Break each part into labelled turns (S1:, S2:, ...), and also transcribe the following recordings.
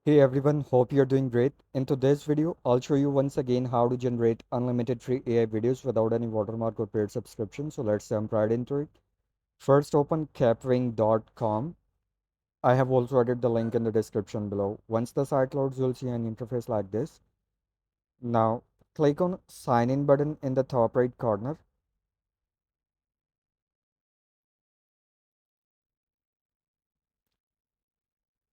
S1: Hey everyone, hope you're doing great. In today's video, I'll show you once again how to generate unlimited free AI videos without any watermark or paid subscription. So let's jump right into it. First, open kapwing.com. I have also added the link in the description below. Once the site loads, you'll see an interface like this. Now, click on sign in button in the top right corner.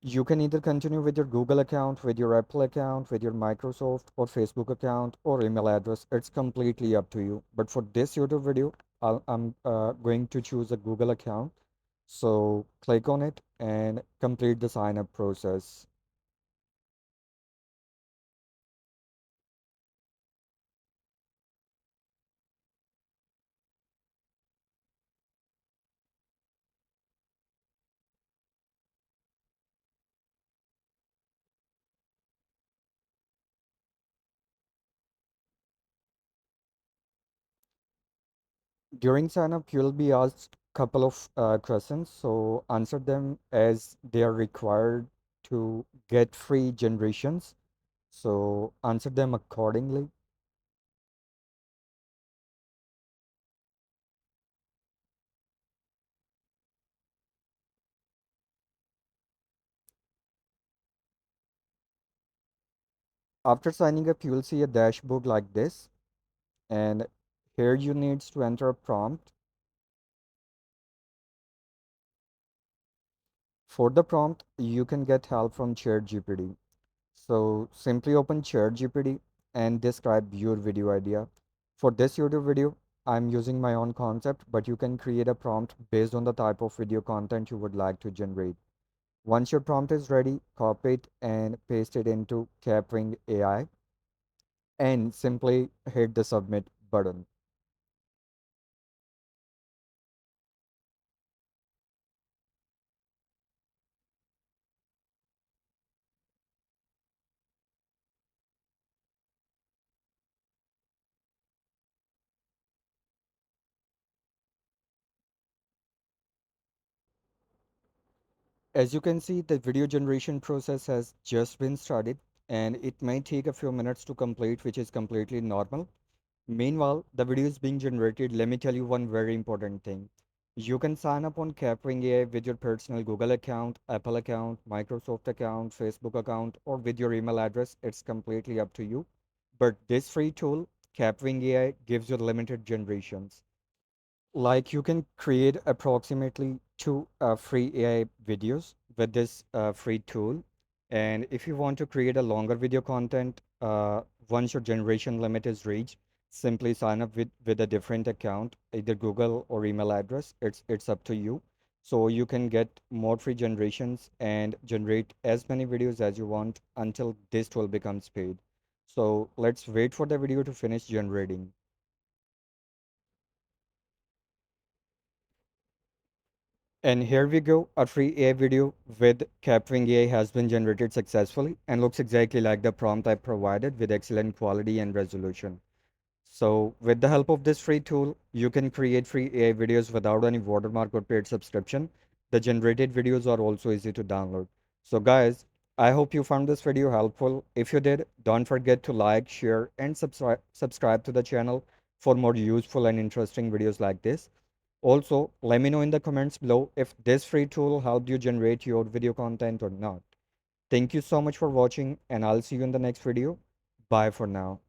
S1: You can either continue with your Google account, with your Apple account, with your Microsoft or Facebook account or email address. It's completely up to you. But for this YouTube video, I'm going to choose a Google account. So click on it and complete the sign up process. During sign up, you'll be asked a couple of questions. So answer them as they are required to get free generations. So answer them accordingly. After signing up, you will see a dashboard like this, and here you need to enter a prompt. For the prompt, you can get help from ChatGPT. So simply open ChatGPT and describe your video idea. For this YouTube video, I'm using my own concept, but you can create a prompt based on the type of video content you would like to generate. Once your prompt is ready, copy it and paste it into Kapwing AI and simply hit the submit button. As you can see, the video generation process has just been started and it may take a few minutes to complete, which is completely normal. Meanwhile, the video is being generated. Let me tell you one very important thing. You can sign up on Kapwing AI with your personal Google account, Apple account, Microsoft account, Facebook account, or with your email address. It's completely up to you. But this free tool, Kapwing AI, gives you limited generations. Like you can create approximately two free AI videos with this free tool. And if you want to create a longer video content, once your generation limit is reached, simply sign up with a different account, either Google or email address. It's up to you. So you can get more free generations and generate as many videos as you want until this tool becomes paid. So let's wait for the video to finish generating. And here we go, a free AI video with Kapwing AI has been generated successfully and looks exactly like the prompt I provided with excellent quality and resolution. So with the help of this free tool, you can create free AI videos without any watermark or paid subscription. The generated videos are also easy to download. So guys, I hope you found this video helpful. If you did, don't forget to like, share, and subscribe to the channel for more useful and interesting videos like this. Also, let me know in the comments below if this free tool helped you generate your video content or not. Thank you so much for watching, and I'll see you in the next video. Bye for now.